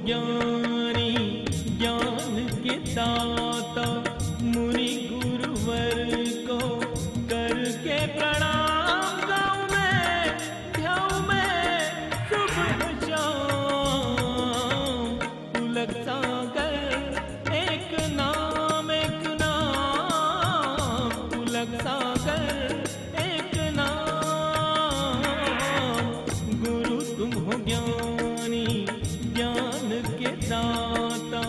ज्ञानी ज्ञान के दाता मुनि गुरुवर को करके प्रणाम गाऊं मैं ध्याऊं मैं सुबह शाम। पुलक सागर एक नाम पुलक सागर एक नाम। गुरु तुम हो ज्ञानी ज्ञान के दाता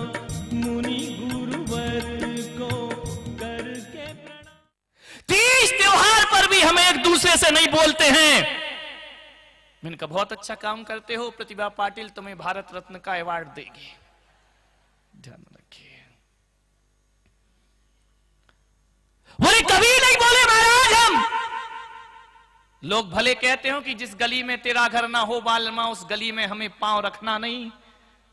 मुनि गुरुवर को करके प्रणाम। तीज त्योहार पर भी हम एक दूसरे से नहीं बोलते हैं। मैंने कहा बहुत अच्छा काम करते हो, प्रतिभा पाटिल तुम्हें भारत रत्न का अवार्ड देगी, ध्यान रखिए। बोले कभी नहीं बोले महाराज हम। लोग भले कहते हो कि जिस गली में तेरा घर ना हो बालमा उस गली में हमें पांव रखना नहीं,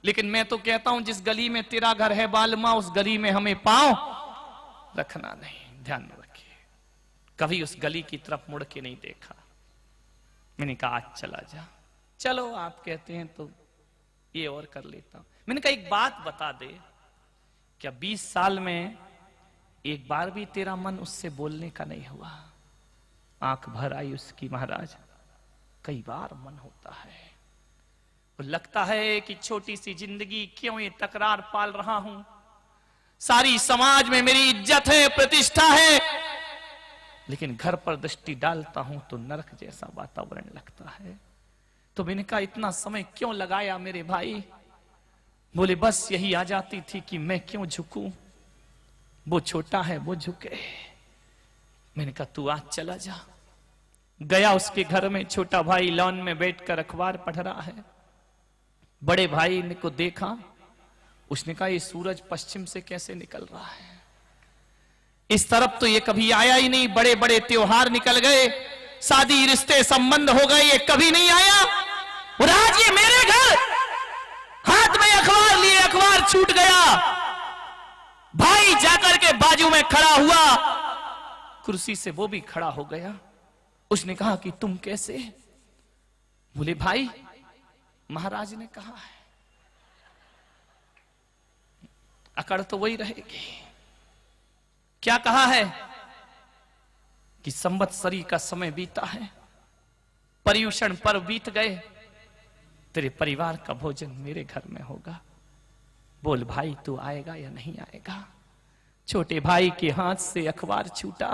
लेकिन मैं तो कहता हूं जिस गली में तेरा घर है बालमा उस गली में हमें पांव रखना नहीं। ध्यान रखिए, कभी उस गली की तरफ मुड़ के नहीं देखा। मैंने कहा आज चला जा। चलो आप कहते हैं तो ये और कर लेता हूं। मैंने कहा एक बात बता दे, क्या 20 साल में एक बार भी तेरा मन उससे बोलने का नहीं हुआ? आंख भर आई उसकी महाराज। कई बार मन होता है, और लगता है कि छोटी सी जिंदगी क्यों ये तकरार पाल रहा हूं। सारी समाज में मेरी इज्जत है, प्रतिष्ठा है, लेकिन घर पर दृष्टि डालता हूं तो नरक जैसा वातावरण लगता है। तो मैंने कहा इतना समय क्यों लगाया मेरे भाई? बोले बस यही आ जाती थी कि मैं क्यों झुकूं, वो छोटा है वो झुके। मैंने कहा तू आज चला जा। गया उसके घर में, छोटा भाई लॉन में बैठकर अखबार पढ़ रहा है। बड़े भाई ने को देखा, उसने कहा ये सूरज पश्चिम से कैसे निकल रहा है? इस तरफ तो ये कभी आया ही नहीं। बड़े बड़े त्योहार निकल गए, शादी रिश्ते संबंध हो गए, ये कभी नहीं आया। और आज ये मेरे घर हाथ में अखबार लिए, अखबार छूट गया। भाई जाकर के बाजू में खड़ा हुआ, कुर्सी से वो भी खड़ा हो गया। उसने कहा कि तुम कैसे? बोले भाई महाराज ने कहा है। अकड़ तो वही रहेगी। क्या कहा है कि संवत्सरी का समय बीता है, पर्युषण पर्व बीत गए, तेरे परिवार का भोजन मेरे घर में होगा। बोल भाई तू आएगा या नहीं आएगा? छोटे भाई के हाथ से अखबार छूटा,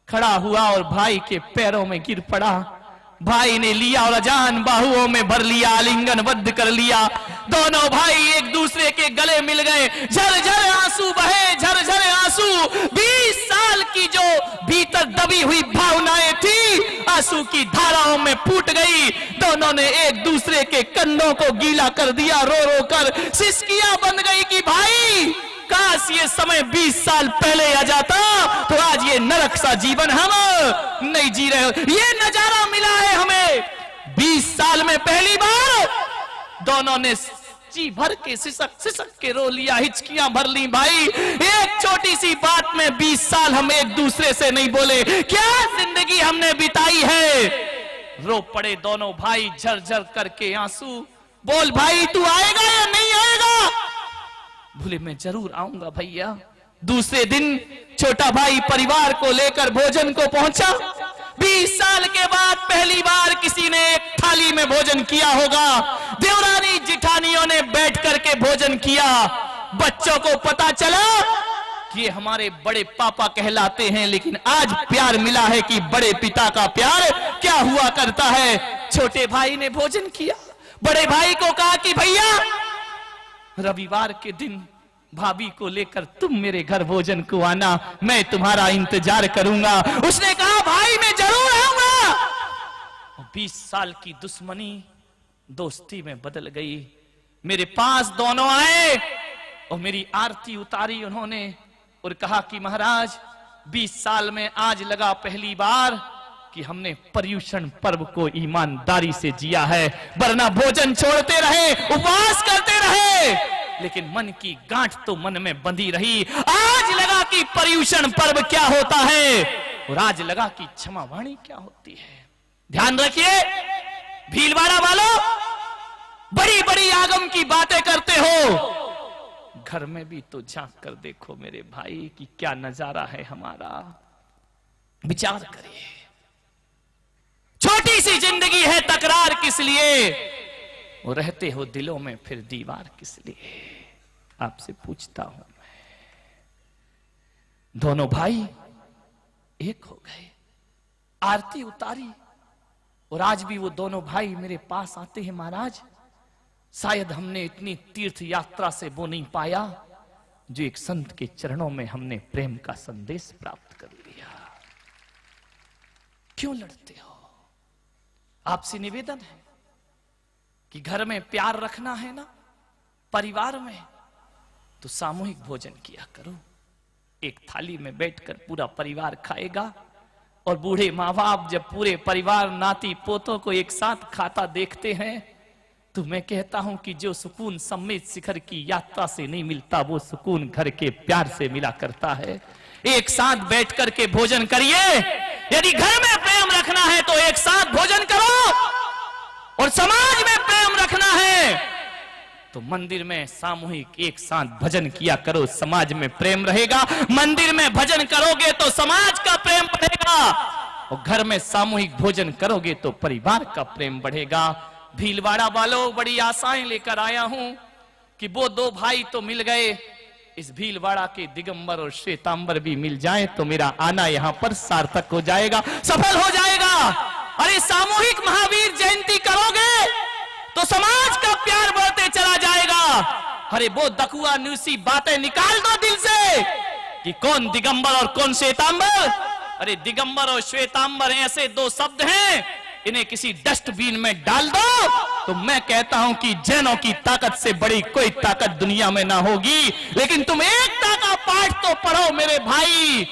खड़ा हुआ और भाई के पैरों में गिर पड़ा। भाई ने लिया और अजान बाहुओं में भर लिया, आलिंगन बद्ध कर लिया। दोनों भाई एक दूसरे के गले मिल गए। झरझर आंसू बहे, झरझर आंसू। 20 साल की जो भीतर दबी हुई भावनाएं थी, आंसू की धाराओं में फूट गई। दोनों ने एक दूसरे के कंधों को गीला कर दिया। रो रो कर सिसकियां बन गई कि भाई काश ये समय 20 साल पहले आ जाता तो आज ये नरक सा जीवन हम नहीं जी रहे। ये नजारा मिला है हमें 20 साल में पहली बार। दोनों ने जी भर के सिसक सिसक के रो लिया, हिचकियां भर ली। भाई एक छोटी सी बात में 20 साल हम एक दूसरे से नहीं बोले। क्या जिंदगी हमने बिताई है। रो पड़े दोनों भाई झरझर करके आंसू। बोल भाई तू आएगा या नहीं आएगा? बोले मैं जरूर आऊंगा भैया। दूसरे दिन छोटा भाई परिवार को लेकर भोजन को पहुंचा। 20 साल के बाद पहली बार किसी ने एक थाली में भोजन किया होगा। देवरानी जिठानियों ने बैठ करके भोजन किया। बच्चों को पता चला कि ये हमारे बड़े पापा कहलाते हैं, लेकिन आज प्यार मिला है कि बड़े पिता का प्यार क्या हुआ करता है। छोटे भाई ने भोजन किया। बड़े भाई को कहा कि भैया रविवार के दिन भाभी को लेकर तुम मेरे घर भोजन को आना, मैं तुम्हारा इंतजार करूंगा। उसने कहा भाई मैं जरूर आऊंगा। 20 साल की दुश्मनी दोस्ती में बदल गई। मेरे पास दोनों आए और मेरी आरती उतारी उन्होंने और कहा कि महाराज 20 साल में आज लगा पहली बार कि हमने पर्युषण पर्व को ईमानदारी से जिया है, वरना भोजन छोड़ते रहे, उपवास करते रहे, लेकिन मन की गांठ तो मन में बंधी रही। आज लगा कि पर्युषण पर्व क्या होता है और आज लगा कि क्षमा वाणी क्या होती है। ध्यान रखिए भीलवाड़ा वालों, बड़ी बड़ी आगम की बातें करते हो, घर में भी तो झांक कर देखो मेरे भाई कि क्या नजारा है हमारा। विचार करिए, छोटी सी जिंदगी है, तकरार किस लिए? वो रहते हो दिलों में फिर दीवार किस लिए? आपसे पूछता हूं मैं। दोनों भाई एक हो गए, आरती उतारी, और आज भी वो दोनों भाई मेरे पास आते हैं, महाराज शायद हमने इतनी तीर्थ यात्रा से वो नहीं पाया जो एक संत के चरणों में हमने प्रेम का संदेश प्राप्त कर लिया। क्यों लड़ते हो? आपसे निवेदन है कि घर में प्यार रखना है ना, परिवार में, तो सामूहिक भोजन किया करो। एक थाली में बैठकर पूरा परिवार खाएगा, और बूढ़े माँ बाप जब पूरे परिवार नाती पोतों को एक साथ खाता देखते हैं, तो मैं कहता हूं कि जो सुकून सम्मेत शिखर की यात्रा से नहीं मिलता, वो सुकून घर के प्यार से मिला करता है। एक साथ बैठ करके भोजन करिए। यदि घर में प्रेम रखना है तो एक साथ भोजन करो, और समाज में प्रेम रखना है तो मंदिर में सामूहिक एक साथ भजन किया करो, समाज में प्रेम रहेगा। मंदिर में भजन करोगे तो समाज का प्रेम बढ़ेगा, और घर में सामूहिक भोजन करोगे तो परिवार का प्रेम बढ़ेगा। भीलवाड़ा वालों, बड़ी आशाएं लेकर आया हूं कि वो दो भाई तो मिल गए, इस भीलवाड़ा के दिगंबर और श्वेतांबर भी मिल जाए तो मेरा आना यहां पर सार्थक हो जाएगा, सफल हो जाएगा। अरे सामूहिक महावीर जयंती करोगे तो समाज का प्यार बढ़ते चला जाएगा। अरे वो दकुआ न्यूसी बातें निकाल दो दिल से कि कौन दिगंबर और कौन श्वेतांबर। अरे दिगंबर और श्वेतांबर ऐसे दो शब्द हैं, इन्हें किसी डस्टबिन में डाल दो तो मैं कहता हूं कि जैनों की ताकत से बड़ी कोई ताकत दुनिया में ना होगी। लेकिन तुम एकता का पाठ तो पढ़ो मेरे भाई,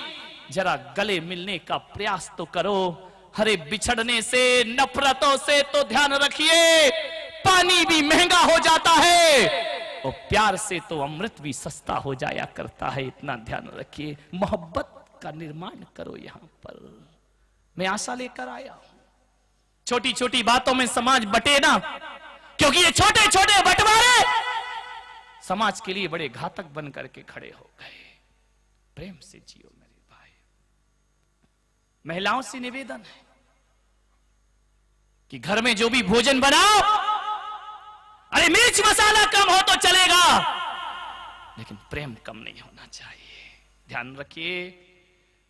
जरा गले मिलने का प्रयास तो करो। हरे बिछड़ने से, नफरतों से तो ध्यान रखिए, पानी भी महंगा हो जाता है और प्यार से तो अमृत भी सस्ता हो जाया करता है, इतना ध्यान रखिए। मोहब्बत का निर्माण करो। यहां पर मैं आशा लेकर आया हूं, छोटी छोटी बातों में समाज बटे ना, क्योंकि ये छोटे छोटे बंटवारे समाज के लिए बड़े घातक बन करके खड़े हो गए। प्रेम से जियो मेरे भाई। महिलाओं से निवेदन है कि घर में जो भी भोजन बनाओ, अरे मिर्च मसाला कम हो तो चलेगा, लेकिन प्रेम कम नहीं होना चाहिए। ध्यान रखिए,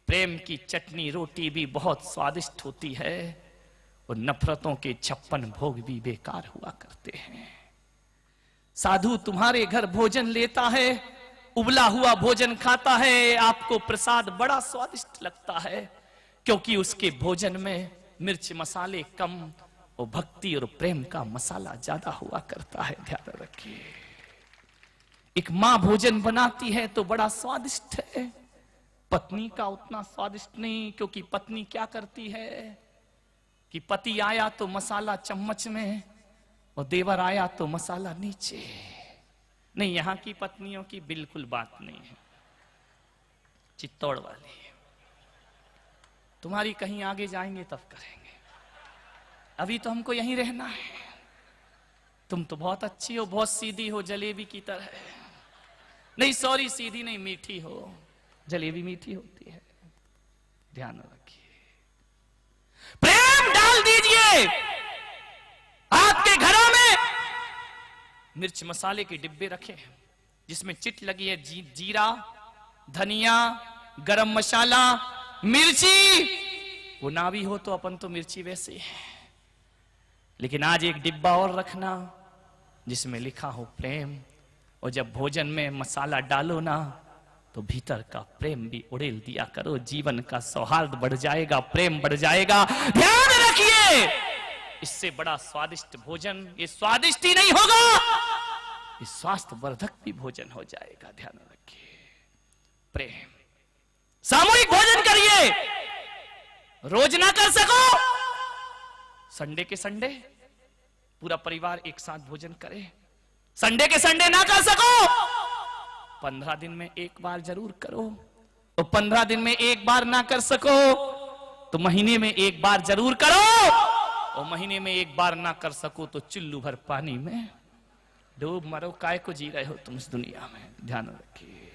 प्रेम की चटनी रोटी भी बहुत स्वादिष्ट होती है और नफरतों के 56 भोग भी बेकार हुआ करते हैं। साधु तुम्हारे घर भोजन लेता है, उबला हुआ भोजन खाता है, आपको प्रसाद बड़ा स्वादिष्ट लगता है, क्योंकि उसके भोजन में मिर्च मसाले कम और भक्ति और प्रेम का मसाला ज्यादा हुआ करता है। ध्यान रखिए, एक मां भोजन बनाती है तो बड़ा स्वादिष्ट है, पत्नी का उतना स्वादिष्ट नहीं, क्योंकि पत्नी क्या करती है कि पति आया तो मसाला चम्मच में और देवर आया तो मसाला नीचे। नहीं, यहां की पत्नियों की बिल्कुल बात नहीं है, चित्तौड़ वाली। तुम्हारी कहीं आगे जाएंगे तब करेंगे, अभी तो हमको यहीं रहना है। तुम तो बहुत अच्छी हो, बहुत सीधी हो, जलेबी की तरह। नहीं सॉरी, सीधी नहीं, मीठी हो, जलेबी मीठी होती है। ध्यान रखिए, प्रेम डाल दीजिए। आपके घरों में मिर्च मसाले के डिब्बे रखे हैं जिसमें चिट लगी है जीरा, धनिया, गरम मसाला, मिर्ची। वो ना भी हो तो अपन तो मिर्ची वैसे है, लेकिन आज एक डिब्बा और रखना जिसमें लिखा हो प्रेम, और जब भोजन में मसाला डालो ना तो भीतर का प्रेम भी उड़ेल दिया करो। जीवन का सौहार्द बढ़ जाएगा, प्रेम बढ़ जाएगा। ध्यान रखिए, इससे बड़ा स्वादिष्ट भोजन ये स्वादिष्ट ही नहीं होगा, ये स्वास्थ्य वर्धक भी भोजन हो जाएगा। ध्यान रखिए, प्रेम। सामूहिक भोजन करिए, रोज ना कर सको, संडे के संडे पूरा परिवार एक साथ भोजन करे। संडे के संडे ना कर सको, 15 दिन में एक बार जरूर करो, और 15 दिन में एक बार ना कर सको तो महीने में एक बार जरूर करो, और महीने में एक बार ना कर सको तो चुल्लू भर पानी में डूब मरो, काय को जी रहे हो तुम इस दुनिया में, ध्यान रखिए।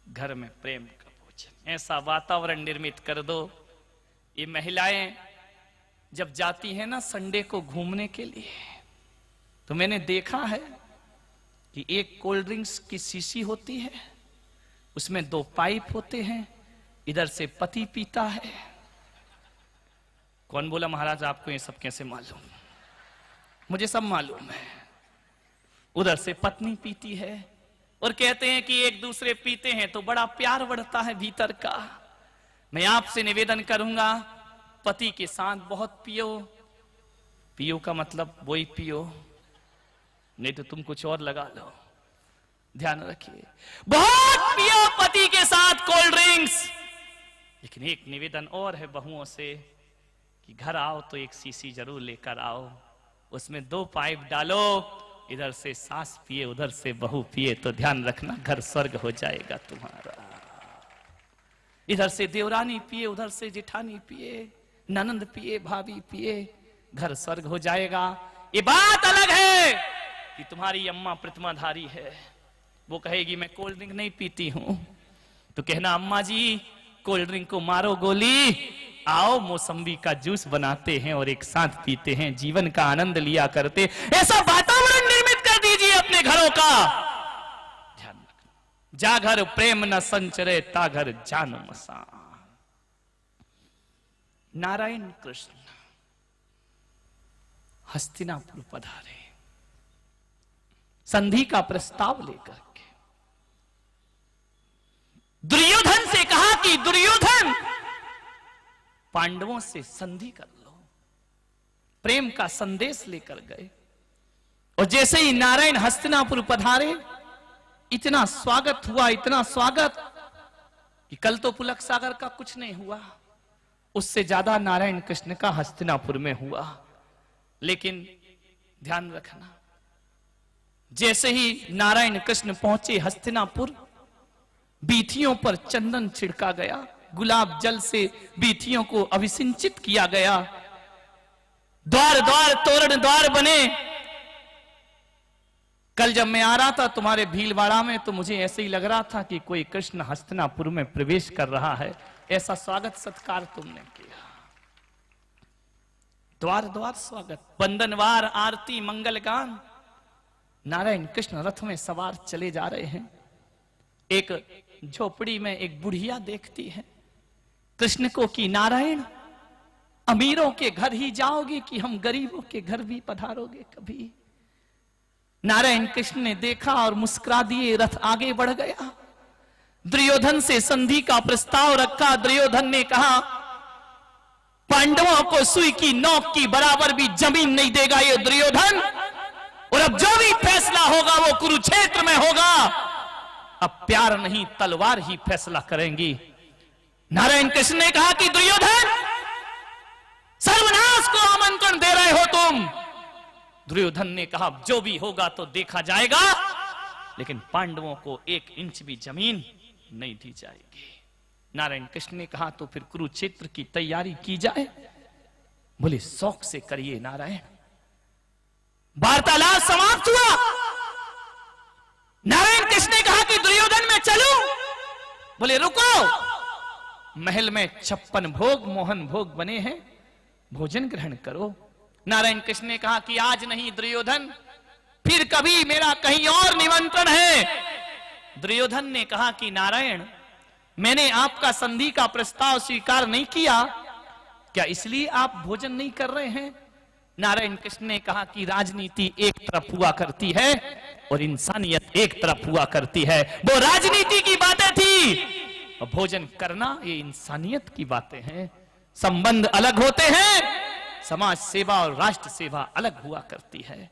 घर में प्रेम का भोजन, ऐसा वातावरण निर्मित कर दो। ये महिलाएं जब जाती हैं ना संडे को घूमने के लिए, तो मैंने देखा है कि एक कोल्ड ड्रिंक्स की शीशी होती है, उसमें 2 पाइप होते हैं, इधर से पति पीता है। कौन बोला महाराज आपको ये सब कैसे मालूम? मुझे सब मालूम है। उधर से पत्नी पीती है, और कहते हैं कि एक दूसरे पीते हैं तो बड़ा प्यार बढ़ता है भीतर का। मैं आपसे निवेदन करूंगा, पति के साथ बहुत पियो। पियो का मतलब वही पियो, नहीं तो तुम कुछ और लगा लो। ध्यान रखिए, बहुत पियो पति के साथ कोल्ड ड्रिंक्स। लेकिन एक निवेदन और है बहुओं से कि घर आओ तो एक शीशी जरूर लेकर आओ, उसमें 2 पाइप डालो, इधर से सास पिए उधर से बहू पिए, तो ध्यान रखना घर स्वर्ग हो जाएगा तुम्हारा। इधर से देवरानी पिए उधर से जेठानी पिए, ननंद पिए भाभी पिए, घर स्वर्ग हो जाएगा। ये बात अलग है कि तुम्हारी अम्मा प्रतिमाधारी है, वो कहेगी मैं कोल्ड ड्रिंक नहीं पीती हूं, तो कहना अम्मा जी कोल्ड ड्रिंक को मारो गोली, आओ मौसम्बी का जूस बनाते हैं और एक साथ पीते हैं, जीवन का आनंद लिया करते। ऐसा वातावरण निर्मित कर दीजिए अपने घरों का। ध्यान रखना, जा घर प्रेम न संचरे ता घर जान मसान। नारायण कृष्ण हस्तिनापुर पधारे संधि का प्रस्ताव लेकर के। दुर्योधन से कहा कि दुर्योधन पांडवों से संधि कर लो, प्रेम का संदेश लेकर गए। और जैसे ही नारायण हस्तिनापुर पधारे, इतना स्वागत हुआ, इतना स्वागत कि कल तो पुलक सागर का कुछ नहीं हुआ, उससे ज्यादा नारायण कृष्ण का हस्तिनापुर में हुआ। लेकिन ध्यान रखना, जैसे ही नारायण कृष्ण पहुंचे हस्तिनापुर, बीथियों पर चंदन छिड़का गया, गुलाब जल से बीथियों को अभिसिंचित किया गया, द्वार द्वार तोरण द्वार बने। कल जब मैं आ रहा था तुम्हारे भीलवाड़ा में, तो मुझे ऐसे ही लग रहा था कि कोई कृष्ण हस्तिनापुर में प्रवेश कर रहा है, ऐसा स्वागत सत्कार तुमने किया। द्वार द्वार स्वागत, बंदनवार आरती मंगल गान। नारायण कृष्ण रथ में सवार चले जा रहे हैं। एक झोपड़ी में एक बुढ़िया देखती है कृष्ण को कि नारायण अमीरों के घर ही जाओगे कि हम गरीबों के घर भी पधारोगे कभी? नारायण कृष्ण ने देखा और मुस्कुरा दिए, रथ आगे बढ़ गया। दुर्योधन से संधि का प्रस्ताव रखा। दुर्योधन ने कहा पांडवों को सुई की नोक की बराबर भी जमीन नहीं देगा ये दुर्योधन, और अब जो भी फैसला होगा वो कुरुक्षेत्र में होगा। अब प्यार नहीं तलवार ही फैसला करेंगी। नारायण कृष्ण ने कहा कि दुर्योधन सर्वनाश को आमंत्रण दे रहे हो तुम। दुर्योधन ने कहा जो भी होगा तो देखा जाएगा, लेकिन पांडवों को 1 इंच भी जमीन नहीं दी जाएगी। नारायण कृष्ण ने कहा तो फिर कुरुक्षेत्र की तैयारी की जाए। बोले शौक से करिए नारायण। वार्तालाप समाप्त हुआ। नारायण कृष्ण ने कहा कि दुर्योधन मैं चलूं? बोले रुको, महल में 56 भोग मोहन भोग बने हैं, भोजन ग्रहण करो। नारायण कृष्ण ने कहा कि आज नहीं दुर्योधन, फिर कभी मेरा कहीं और निमंत्रण है। दुर्योधन ने कहा कि नारायण मैंने आपका संधि का प्रस्ताव स्वीकार नहीं किया, क्या इसलिए आप भोजन नहीं कर रहे हैं? नारायण कृष्ण ने कहा कि राजनीति एक तरफ हुआ करती है और इंसानियत एक तरफ हुआ करती है। वो राजनीति की बातें थी और भोजन करना ये इंसानियत की बातें हैं। संबंध अलग होते हैं, समाज सेवा और राष्ट्र सेवा अलग हुआ करती है।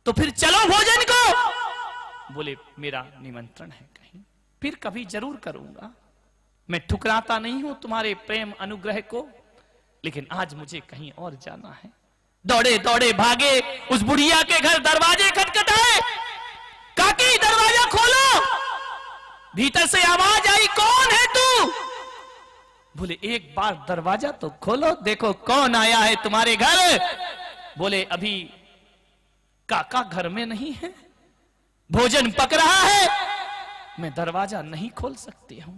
तो फिर चलो भोजन को। बोले मेरा निमंत्रण है कहीं, फिर कभी जरूर करूंगा। मैं ठुकराता नहीं हूं तुम्हारे प्रेम अनुग्रह को, लेकिन आज मुझे कहीं और जाना है। दौड़े दौड़े भागे, उस बुढ़िया के घर दरवाजे खटखटाए। काकी दरवाजा खोलो। भीतर से आवाज आई कौन है तू? बोले एक बार दरवाजा तो खोलो, देखो कौन आया है तुम्हारे घर। बोले अभी काका घर में नहीं है, भोजन पक रहा है, मैं दरवाजा नहीं खोल सकती हूं।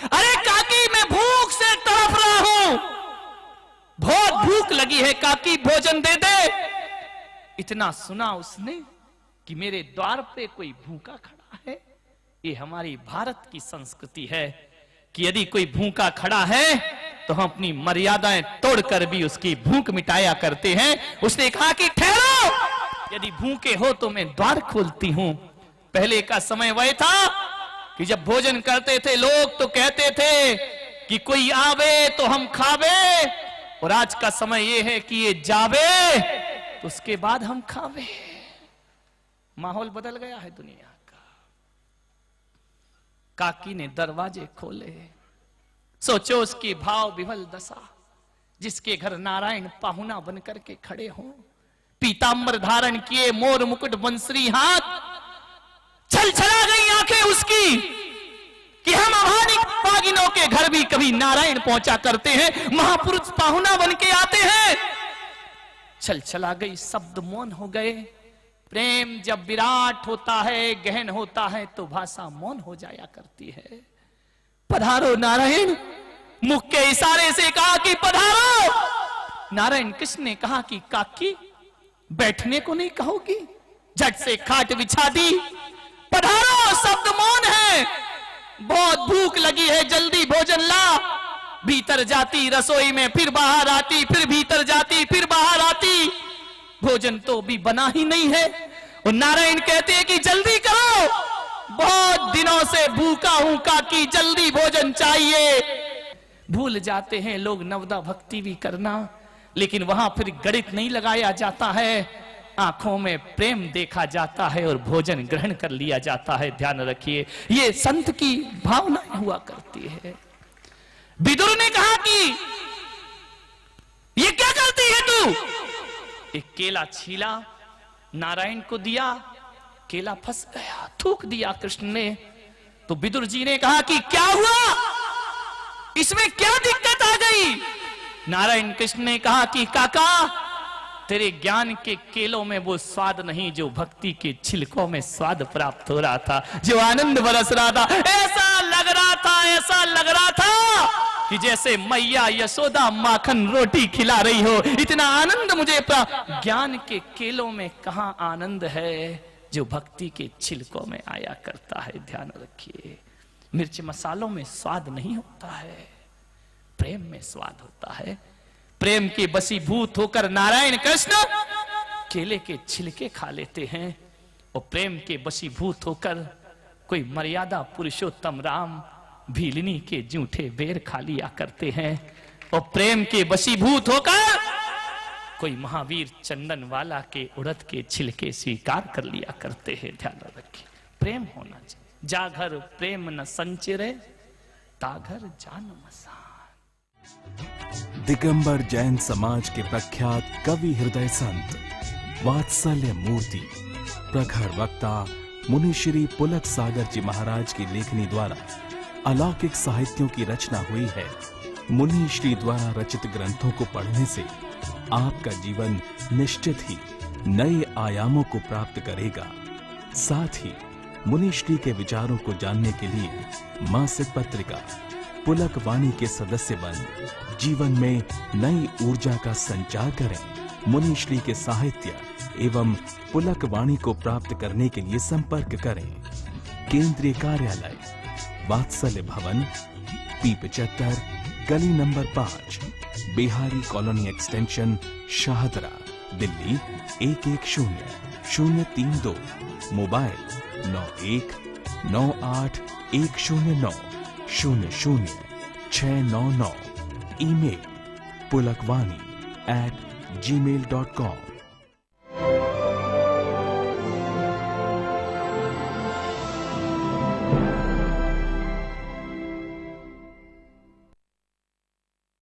अरे काकी, मैं भूख से तड़प रहा हूं, बहुत भूख लगी है काकी, भोजन दे दे। इतना सुना उसने कि मेरे द्वार पे कोई भूखा खड़ा है। ये हमारी भारत की संस्कृति है कि यदि कोई भूखा खड़ा है तो हम अपनी मर्यादाएं तोड़कर भी उसकी भूख मिटाया करते हैं। उसने कहा कि ठहरो, यदि भूखे हो तो मैं द्वार खोलती हूं। पहले का समय वह था कि जब भोजन करते थे लोग तो कहते थे कि कोई आवे तो हम खावे, और आज का समय यह है कि ये जावे तो उसके बाद हम खावे। माहौल बदल गया है दुनिया का। काकी ने दरवाजे खोले, सोचो उसकी भाव विभल दशा, जिसके घर नारायण पाहुना बनकर के खड़े हों, पीतांबर धारण किए, मोर मुकुट बंसरी हाथ, छल छला गई आंखें उसकी कि हम अभागिनों के घर भी कभी नारायण पहुंचा करते हैं, महापुरुष पाहुना बन के आते हैं। छल छला गई, शब्द मौन हो गए। प्रेम जब विराट होता है, गहन होता है, तो भाषा मौन हो जाया करती है। पधारो नारायण, मुख के इशारे से कहा कि पधारो। नारायण कृष्ण ने कहा कि काकी, बैठने को नहीं कहोगी? झट से खाट बिछा दी। पधारो, शब्द मौन है, बहुत भूख लगी है, जल्दी भोजन ला। भीतर जाती रसोई में, फिर बाहर आती, फिर भीतर जाती, फिर बाहर आती, भोजन तो भी बना ही नहीं है। और नारायण कहते हैं कि जल्दी करो, बहुत दिनों से भूखा हूं काकी, जल्दी भोजन चाहिए। भूल जाते हैं लोग नवदा भक्ति भी करना, लेकिन वहां फिर गणित नहीं लगाया जाता है, आंखों में प्रेम देखा जाता है और भोजन ग्रहण कर लिया जाता है। ध्यान रखिए, ये संत की भावना हुआ करती है। विदुर ने कहा कि ये क्या करती है तू? एक केला छीला, नारायण को दिया, केला फंस गया, थूक दिया कृष्ण ने। तो विदुर जी ने कहा कि क्या हुआ, इसमें क्या दिक्कत आ गई? नारायण कृष्ण ने कहा कि काका, तेरे ज्ञान के केलों में वो स्वाद नहीं जो भक्ति के छिलकों में स्वाद प्राप्त हो रहा था, जो आनंद बरस रहा था। ऐसा लग रहा था कि जैसे मैया यशोदा माखन रोटी खिला रही हो, इतना आनंद मुझे प्राप्त। ज्ञान के केलों में कहां आनंद है जो भक्ति के छिलकों में आया करता है। ध्यान रखिए, मिर्च मसालों में स्वाद नहीं होता है, प्रेम में स्वाद होता है। प्रेम के बसीभूत होकर नारायण कृष्ण केले के छिलके खा लेते हैं, और प्रेम के बसीभूत होकर कोई मर्यादा पुरुषोत्तम राम भीलनी के जूठे बेर खा लिया करते हैं, और प्रेम के बसीभूत होकर कोई महावीर चंदन वाला के उड़द के छिलके स्वीकार कर लिया करते हैं। ध्यान रखिए, प्रेम होना चाहिए। जाघर प्रेम न संचिरे, ताघर जान मसान। दिगंबर जैन समाज के प्रख्यात कवि हृदय संत वात्सल्य मूर्ति प्रखर वक्ता मुनि श्री पुलक सागर जी महाराज की लेखनी द्वारा अलौकिक साहित्यों की रचना हुई है। मुनि श्री द्वारा रचित ग्रंथों को पढ़ने से आपका जीवन निश्चित ही नए आयामों को प्राप्त करेगा। साथ ही मुनि श्री के विचारों को जानने के लिए मासिक पत्रिका पुलक वाणी के सदस्य बन जीवन में नई ऊर्जा का संचार करें। मुनि श्री के साहित्य एवं पुलक वाणी को प्राप्त करने के लिए संपर्क करें। केंद्रीय कार्यालय वात्सल्य भवन, P75, गली number 5, Bihari colony extension, Shahdara, Delhi 110032। Mobile 919810900699। Email pulakvani@gmail.com।